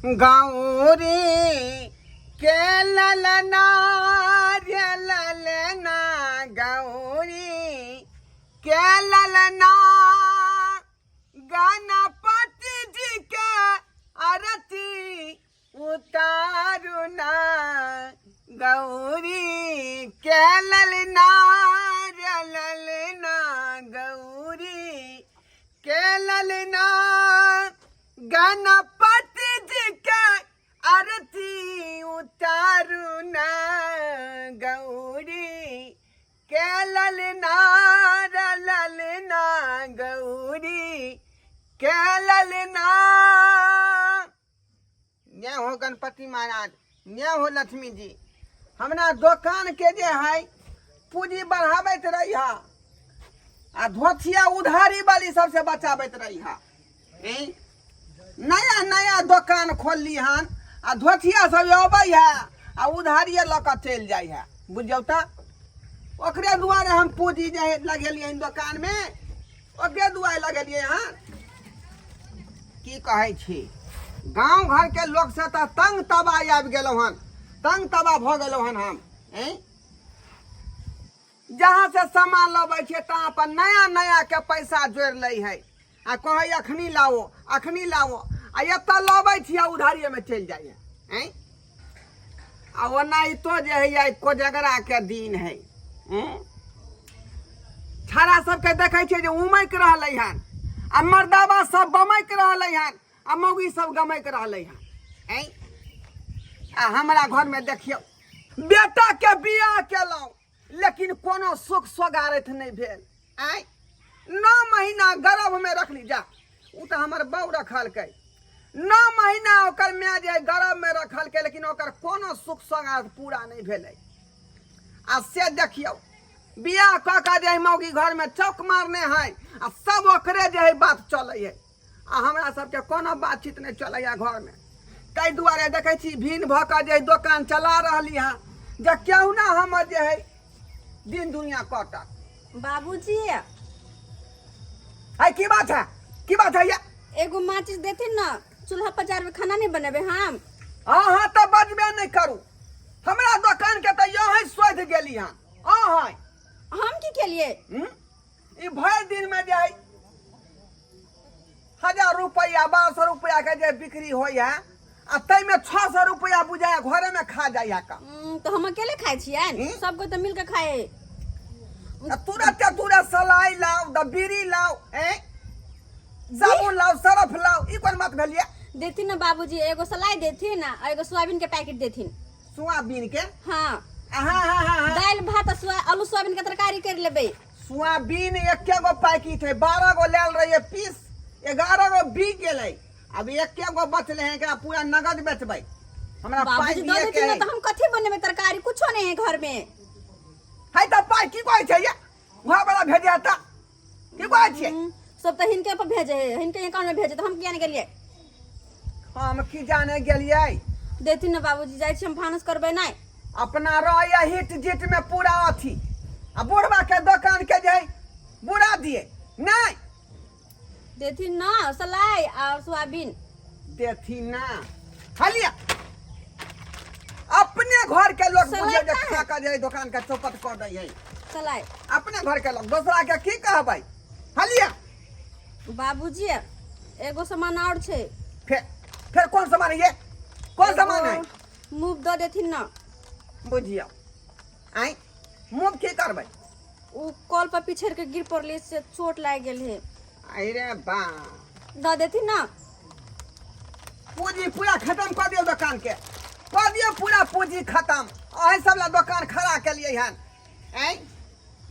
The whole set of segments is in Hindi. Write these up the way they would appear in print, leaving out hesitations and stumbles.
गौरी के ललना रे ललना गौरी के ललना गणपति जी के आरती उतारुना गौरी के ललना रे ललना गौरी के ललना गणपति जी के आरती उतारुना गौरी के ललना ललना गौरी के ललना। न्या हो गणपति महाराज, न्या हो लक्ष्मी जी, हमरा दुकान के जे है पूंजी बढ़ावत रही आ धोथिया उधारी वाली सबसे बचावत रही नया नया दुकान खोलली हन आ धोथिया सब अबै है आ उधारी लऽ चल जाय है। बुझौ त ओकरे दुआरे हम पूंजी जे लगेलिए दुकान में, ओकरे दुआरे लगेलिए हन। की कहै छी, गांव घर के लोग से त तंग तबा आबि गेलौ हन, तंग तबा भ गेलौ हन हम। जहाँ से सामान लबै छियै तहाँ पर नया नया के पैसा जोड़ लै है आ कहे अखनी लाओ अखनी लाओ आ एतऽ लबै छियै उधारिये में चल जाय है। आ ओनाहितो जे है कोजगरा के दिन है, छाड़ा सबके देखै छियै जे उमैक रहलै हन आ मर्दाबा सब बमैक रहलै हन आ मौगी सब गमैक रहलै हन। आ हमरा घर में देखियो बेटा के बियाह केलौं लेकिन कोनो सुख सोगारत नहीं भेल। 9 महीना गर्भ में रखली, जा उ तो हमर बहू रखल के 9 महीना ओकर माय जे गर्भ में रखल के, लेकिन ओकर कोनो सुख सोगार पूरा नहीं भेलै। आ से देखियो बियाह क के जे मौगी घर में चौक मारने है आ सब ओकरे जे है बात चलै है आ हमरा सबके कोनो बातचीत नहीं चलै है घर में। ताहि दुआरे देखै छी भिन भ के जे दुकान चला रहली है जे केहू ना हमर जे है दिन दुनिया कटत। बाबूजी है की बात है, की बात है ये? एगो माचिस देथिन ना, चूल्हा पर जार में खाना नहीं बनेबे हम। हाँ तो बजबे नहीं करू, हमरा दुकान के तो यहाँ सोध गेली हन। हम की के लिए ई भर दिन में जे 1000 रुपया 1200 रुपया के जे बिक्री होय है आ तै में 600 रुपया बुझाया घरे में खा जाय है का। तो हम अकेले खाए छियै, सबको तो मिल के खाए। तुरंत सलाई लाओ, बीड़ी लाओ, साबुन लाओ, सरफ लाओ, ई कोन बात भेलिए? देथिन ना बाबूजी, एगो सलाई देथिन ना, एगो सोयाबीन के पैकेट देथिन। सोयाबीन के? हाँ हाँ दाल भात आलू सोयाबीन के तरकारी कर लेबे। सोयाबीन एके गो पैकेट है, 12 गो लेल रही पीस, 11 गो बिक गेलै, अब एके गो बचले हैं, एकरा पूरा नगद बेचबै। हमरा पाई दिए के है तो हम कथि बनेबे तरकारी, कुछो नहीं है घर में। है त पाई की कहै छै ये? वहां बड़ा भेजे त की कहै छै? सब तो हिनके पर भेजे है, हिनके अकाउंट में भेजे, तो हम किया नहीं गेलिए? हम की जाने गेलिए? देथिन ना बाबूजी, जाय छी हम भानस करबे नहीं। अपना रह हिट जिट में पूरा अथी आ बुढ़वा के दुकान के जे बुरा दिए नहीं। देथिन ना सलाई और सोयाबीन देथिन ना, हलिया अपने घर के लोग बुझे जे खा के जे दुकान के चौपट कर दै है। सलाई अपने घर के लोग दूसरा के की कहबै? हलिया बाबूजी एगो सामान और छे। फिर कौन सामान है ये? कौन सामान है? मुंह दो देथिन ना। बुझियो आई मुंह की करबै? उ कॉल पर पिछड़ के गिर पड़ले से चोट लाग गेल है। अरे बा दो देथिन ना। पूंजी पूरा खत्म कर दियो दुकान के, कर दियो पूरा पूंजी खत्म। अही सब ला दुकान खड़ा के लिए हन।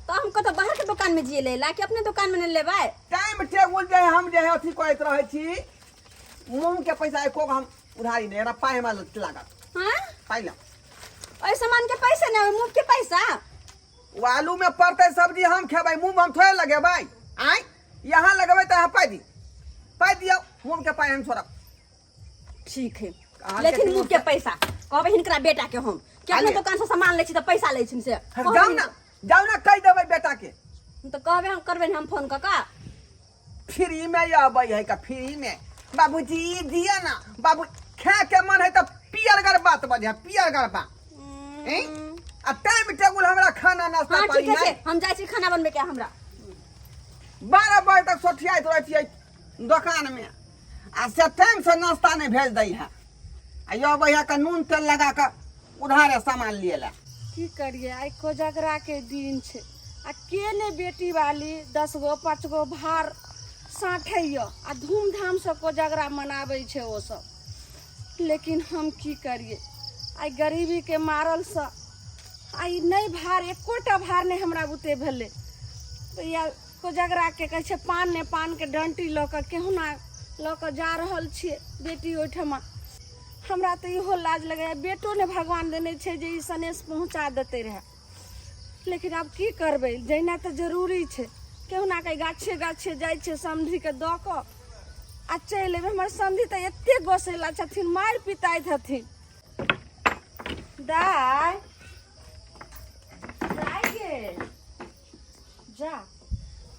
तो हम कतो बाहर के दुकान में जिए ले ला के अपने दुकान में नहीं लेबै? टाइम टेबुल जे हम जे है अथी कहत रहे छी, मुंह के पैसा एको हम उधारी नहीं, रा पाए में लागत। हां पाई ला ओइ सामान के पैसा नहीं, मुंह के पैसा। वो आलू में पड़ते सब्जी हम खेबै, मुंह में हम थोड़े लगेबै। यहाँ लगेबै तो यहाँ पाई दियो, मुंह के पाई हम छोड़ब। ठीक है, लेकिन मुंह के पैसा कहबै हिनकरा बेटा के हम के अपने दुकान से सामान ले छी तो पैसा ले छी से। जाओ ना कह देबै बेटा के। तो कहबे हम करबे हम फोन क का फ्री में आबै है का? फ्री में बाबूजी दिया ना, बाबू खाए के मन है तो पियरगर बात बजे पियरगर बात आ टाइम टेबुल हमरा खाना नाश्ता हाँ पानी ठीक है है हम जाइ छी खाना बनबे के हमरा 12 बजे तक सोठियाइत रहै छियै दुकान में आ से टाइम से नाश्ता नहीं भेज दै है आ यो भैया का नून तेल लगा के उधारे सामान लिए ला की करिए आई कोजगरा के दिन छे आ के ने बेटी वाली 10 गो 5 गो भार साँठैय आ धूमधाम से कोजगरा मनाबै छे ओ सब लेकिन हम की करिए आई गरीबी के मारल से आई नहीं भार एकोटा भार नहीं हमरा बुते भेले या कोजगरा के कहै छे पान के डंटी ल के केहुना ल के जा रहल छिए बेटी ओठमा हमरा तो इहो लाज लगे बेटो ने भगवान देने छे जे ई सनेश पहुंचा देते रहे लेकिन अब की करबे जैना तो जरूरी छे केहुना के गाछे गाछे जाय छे समधी के द क आ चल एबे हमर समधी तो एते गोसेला छथिन मार पिटाई हथिन दाय दाय गे जा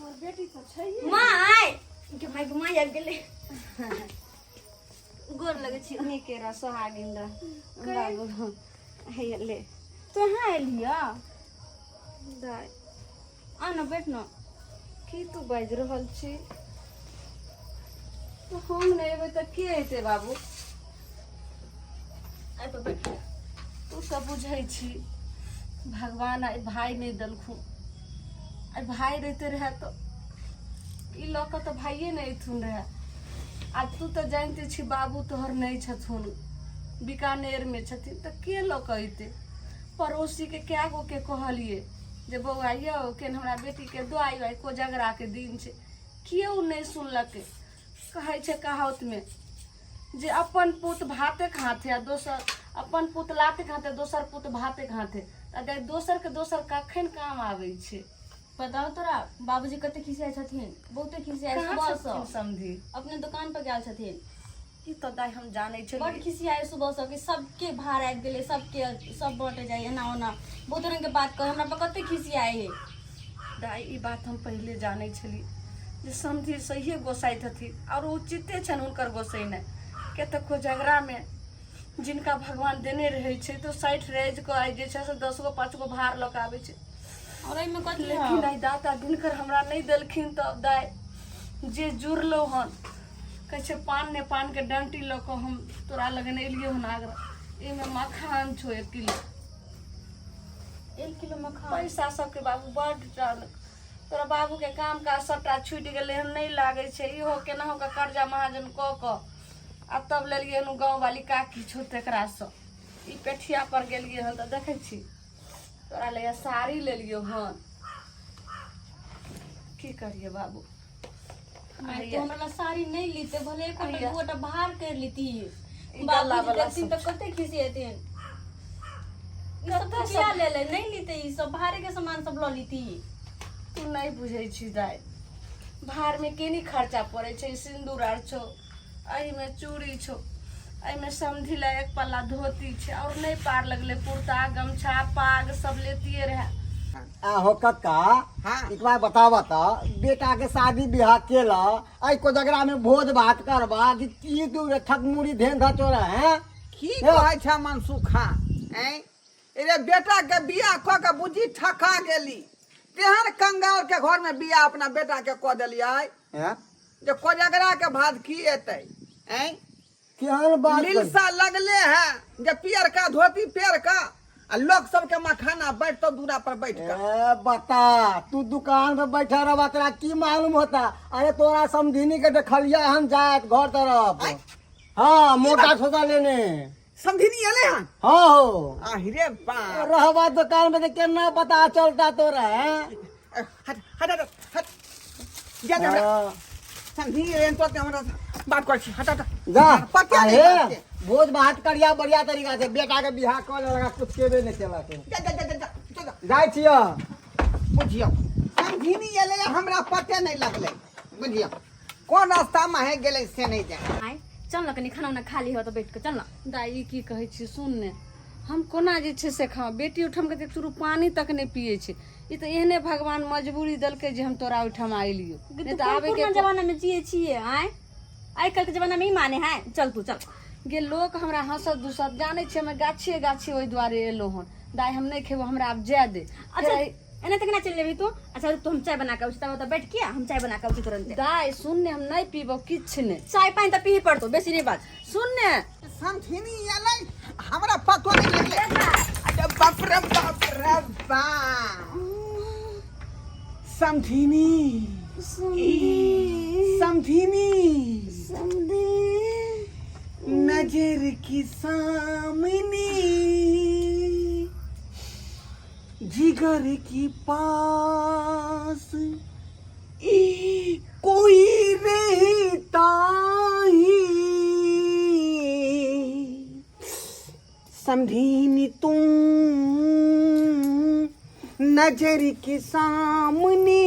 मोर बेटी तो छै माय के माय आबि गेलै गोर लगे छी उन्हीं के रा सोहागिन रा बाबू हे ले तो यहाँ एलिया दाय आ न बैठ न की तू बाज रहल छी तो हम नहीं एबे तो के हेते बाबू आई तो बैठ तू तो बुझै छी भगवान आई भाई नहीं दलखू आई भाई रहते रहे तो ई लोग तो भाइये नहीं थुन रहे आज तू तो जानते छी बाबू तोहर नहीं छथुन बीकानेर में छथिन तो के लोग अइते पड़ोसी के क्या गो के कहलिए जे बौआ यौ केन हमरा बेटी के दुआई वाई कोजगरा के दिन छे केओ नहीं सुनलके कहै छे कहावत में जे अपन पुत भाते खाते आ दोसर अपन पुत लाते खाते दोसर पुत भाते खाते अगर दोसर के दोसर कखन काम आवे छे बताओ तोरा बाबूजी कते खिसियाइ छथिन बहुते खिसियाइ सुबह से समझी अपने दुकान पर गेल छथिन ई तो दाई हम जाने छे बड़ खिसियाइ सुबह से कि सबके भार आबि गेलै सबके सब बांटे जाय एना ओना बहुत रंग के बात कहे हमरा पर कते खिसियाइ है दाई ई बात हम पहले जाने छली जे समझी सही गोसाई हथी और उचिते छन उनकर गोसाई ने के तो कोजगरा में जिनका भगवान देने रहे छे तो 60 रेज को आई जे छे से 10 गो 5 गो भार लक आवे छे और एमे कथी लेकिन आई दाता दिनकर हमरा नहीं देलखिन तो दाई जे जुड़लो हन कहे छे पान के डंटी ल के हम तोरा लगन एलियो हन आगरा एमे मखान छो 1 किलो 1 किलो मखान पैसा सबके बाबू बड़ डाल तोरा बाबू के काम का सबटा छूट गेले हन नहीं लागे छे इहो केनाहो का कर्जा महाजन क आ तब लेलिए हन गांव वाली काकी छो तेकरा से ई पेठिया पर गेलिए हन तो देखे छी तोरा ले साड़ी लेलियो हन की करिए बाबू मैं तो हमरा साड़ी नहीं लीते भले एक आइया। गोटा बाहर कर लीती ई गला बाबूजी वाला देखथिन सब तो कते खिसियेथिन ई सब कते क्या ले ले नहीं लीते ई सब भारे के सामान सब ल लीती तू नहीं बुझे छी दाई भार में केनी खर्चा पड़े छे सिंदूर आर छो आई में चूड़ी छो आई में समझी ला 1 पल्ला धोती छे और नहीं पार लगले कुर्ता गमछा पाग सब लेतिए रहे आहो कक्का हाँ। एक बार बतावा तो बेटा के शादी ब्याह केला आई कोजगरा में भोज भात करबा कि की तू ठकमुड़ी धेन धचोरा है की कहै छ मनसुखा हैं रे बेटा के बियाह क के बुझी ठका गेली तेहन कंगाल के घर में बियाह अपना बेटा के क देलियै हैं जे कोजगरा के भात की एतै हैं केहन बात कर- लिलसा लगले है जे पियर का धोती पेर का आ लोग सबके मखाना बैठ तो दूरा पर बैठ कर ए बता तू दुकान पे बैठा रहा तेरा की मालूम होता अरे तोरा समझिनी के देखलिया हम जात घर तरफ आय। हाँ मोटा छोटा लेने समझिनी एले हन हाँ हो आहिरे बा रहबा दुकान पे तो केना पता चलता तोरा हैं हट हट हट हट जा जा जा। हाँ। समझिनी एले तो के हमरा बात कर छी हट हट जा पक्का नहीं आहे करते। भोज भात करिया बढ़िया तरीका से बेटा के बियाह कर लगा कुछ केबे नहीं चला के जा जा जा जा जा जा जाय छिया बुझियो समझिनी एले हमरा पते नहीं लगले बुझियो कौन रास्ता में है गेले से नहीं जाए आय चल न कनी खाना उना खा ली हो तो बैठ के चल न दाई की कहै छी सुन ने हम कोना जे छे से खाओ बेटी उठम के चुरू पानी तक नहीं पिए छे ई तो एहने भगवान मजबूरी दलके जे हम तोरा उठम आइलियो नहीं तो आवे के पुराना जमाना में जिए छिए आय आइ काल्हि के जमाना में ही माने हैं चल तू चल गे लोग हमरा हंसत दुसत जाने छे मैं गाछिए गाछी ओइ द्वारे एलो हन दाई हम नहीं खेबो हमरा आप जाय दे अच्छा एने तक ना चल लेबी तू अच्छा तो हम चाय बना के उठता तो बैठ के हम चाय बना के उठ तुरंत दाई सुन ने हम नहीं पीबो किछ ने चाय पानी तो पी पड़तो बेसी नहीं बात सुन ने समझिनी आलै हमरा पतो नहीं लगले अरे बाप रे बाप समझिनी समझिनी नजर की सामने जिगर की पास कोई रहता ही समझी तुम नजर के सामने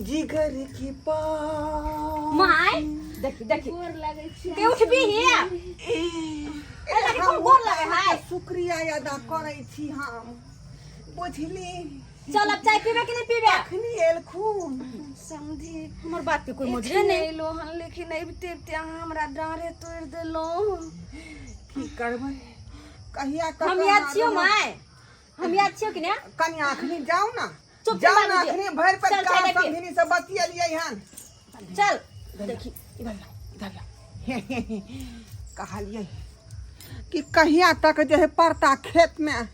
जिगर की पास माय देखी देखी गोर लागे छे के उठ भी हिया ए लगे कोन गोर लगे हाय शुक्रिया अदा करै छी हम बुझली चल अब चाय पीबे कि नहीं पीबे अखनी एलखुन समझी हमर बात के कोई मुझे नहीं एलो हन लेकिन अबते हमरा डारे तोड़ देलो की करबै कहिया कत हम याद छियो माय हम याद छियो कि ना कनी अखनी जाओ ना चुप जाओ चुप ना बाबूजी। अखनी भर पर चल, का चाय पी। समझिनी से बतियलियै हन चल देखी कहलिए कि कहिया तक जो है पड़ता खेत में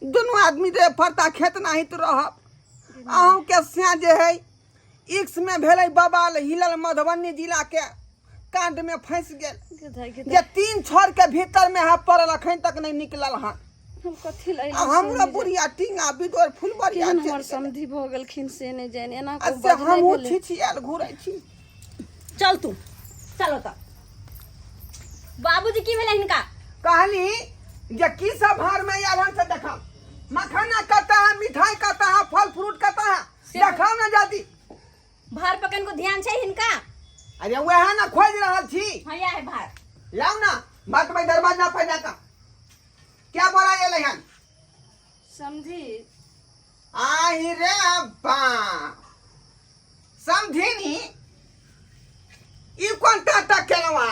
दोनों आदमी जो है पड़ता खेत नहीं तो रहब अहूँ के सिया जो है इक्स में भेलै बबाल हिलल मधुबनी जिला के कांड में फंस गेल जे 3 छोर के भीतर में है पड़ल अखन तक नहीं निकलल हन हम कथि लै हमरा बुढ़िया टिंगा बिदोर फुलबरिया हमर समझी भ गेलखिन से ने जाने एना को से हम छिछियाल घुरै छी चल तू चलो तो बाबूजी की भेलै हिनका कहली जे की सब भार में आलन से देखा मखाना कता है मिठाई कता है फल फ्रूट कता है देखाओ ना जाती भार पकन को ध्यान छै हिनका अरे वह ना खोज रहल छी हां या है भार लाओ ना बात में दरवाजा पे जाता क्या बोला ये लहन समझी आई रे अब्बा समझिनी ई कौन टाटा केलवा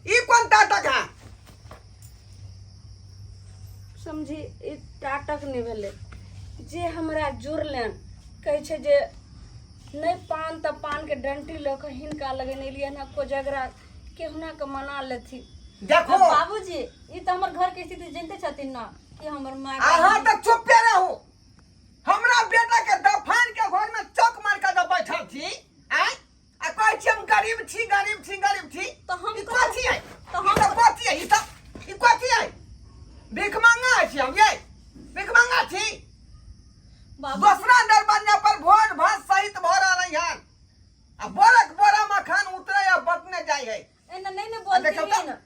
ई कौन टाटा का समझी ई टाटक नहीं भेले जे हमरा जुड़लन कहै छै जे नहीं पान त पान के डंटी ल के हिनका लगेने लिए ना कोजगरा केहुना के मना लेथी देखो बाबूजी ई तो हमर घर के स्थिति जानते छथिन ना कि हमर मां अहाँ तो चुपे रहो हमरा बेटा के दफान के घर में चौक मार के जब बैठल छी आय आ कहै छी हम गरीब छी गरीब छी गरीब छी तो हम ई कथी है तो हम हम कथी है ई कथी है भीख मांगा छी हम ये भीख मांगा छी बाबू दूसरा दरवाजा पर भोज भात सहित भरा रही है आ बोरक बोरा मखान उतरे या बटने जाय है एना नहीं ने बोल देखो दिए तो। ना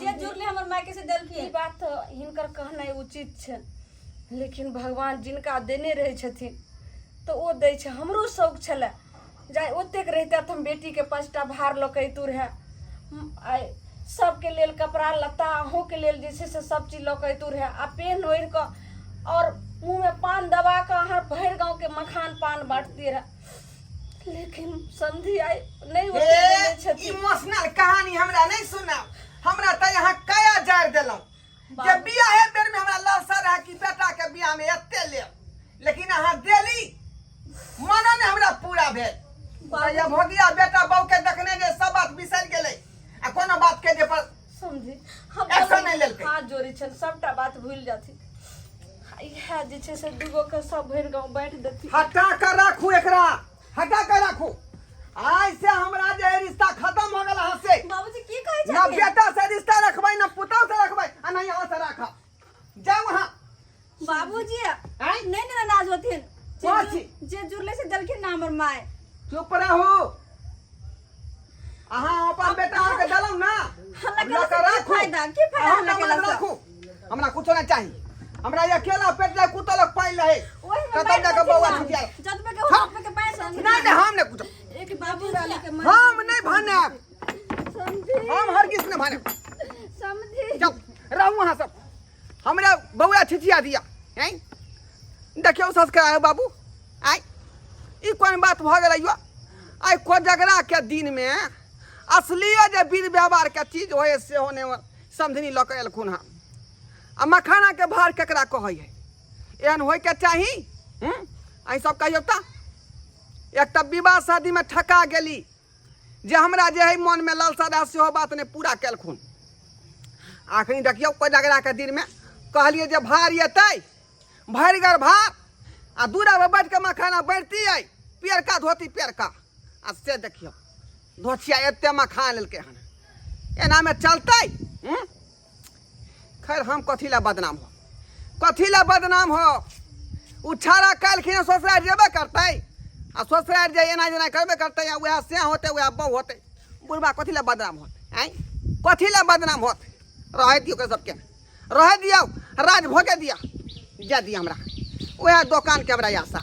जे जुड़ले हमर माय के से ई देलखिन बात तो हिनकर कहनाइ उचित छै लेकिन भगवान जिनका देने रहे छथिन तो ओ दै छै हमरो शौक छले जाय ओतेक रहिते तऽ हम बेटी के 5टा भार लऽ के अयतू रहे आइ सबके लेल कपड़ा लत्ता अहूँ के लेल जे छै से सब चीज लऽ के अयतू रहे आ पेन ओढ़ि कऽ और मुंह में पान दबा के अहाँ भरि गाँव के मखान पान बांटती रहे लेकिन समझी आई नहीं ओतेक देने छथिन इमोशनल कहानी हमरा नहीं सुना हमरा त यहाँ कया जार देलौ जे बियाह है बेर में हमरा ललसा रहा कि बेटा के बियाह में एते ले लेकिन अहाँ देली मना ने हमरा पूरा भेल या भोगिया बेटा बहू के देखने जे सब बात बिसर गेलै आ कोनो बात के जे पर समझी ऐसा नहीं लेलकै। हाथ जोड़ी छन सबटा बात भूल जाती इएह जे छै से दूगो के सब भरि गाँव बांटि देती हटा कर राखू एकरा हटा कर राखू आज से हमरा जे रिश्ता खत्म हो गेल अहाँ से बाबूजी की कहै ना छथिन बेटा से रिश्ता रखबै ना पुतौ से रखबै आ ना यहाँ से राखब जाओ वहाँ बाबूजी आय नहीं ने नाराज होथिन कथी? जे जुड़ले से देलखिन ना हमर माय चुप रहू अहाँ अपन बेटा के देलौ ना हमरा के फायदा की फायदा हमरा के लसा राखू हमरा कुछो नहीं चाहिए हमरा ये अकेला पेट ले कुतलक पाई रहे ओही में कतौ जाके बौआ छुटिया जतबे के होतबे के पैसा नहीं नहीं हम नहीं कुछो एक बाबू डाली के हम नहीं भानब समझी हम हर किस ने भानब समझी जाओ रहू वहाँ सब हमरा बौआ छिछिया दिया हैं देखियो संस्कार बाबू आय ई कोन बात भ गेलै यो आय कोजगरा के दिन में असलियो जे विध व्यवहार के चीज होए से होने समझनी लऽ के एलखुन हँ आ मखाना के भार केकरा कहै है एहन होय के चाही अहीं सब कहियो त एक त विवाह शादी में ठका गेली जे हमरा जे है मन में लालसा रहा सेहो बात ने पूरा केलखुन आखिरी देखियो कोजगरा के दिन में कहलिए जे भार येतै भरिगर भार आ दूरा पर बैठ के मखाना बैठती है पियरका धोती पियरका आ से देखियो धोतिया एते मखान लेलकै हन एना में चलतै खैर हम कथी ला बदनाम हो उ छाड़ा काल्हिखिन ससुरारि जेबे करतै आ ससुरारि जे एना जेना करबे करतै आ वएह से होतै वएह बहु होतै बुढ़बा कथी ला बदनाम होतै कथी ला बदनाम होतै रह दियो के सबके रह दियो राज भोगे दिया जा दिया हमरा वएह दुकान के हमरा आशा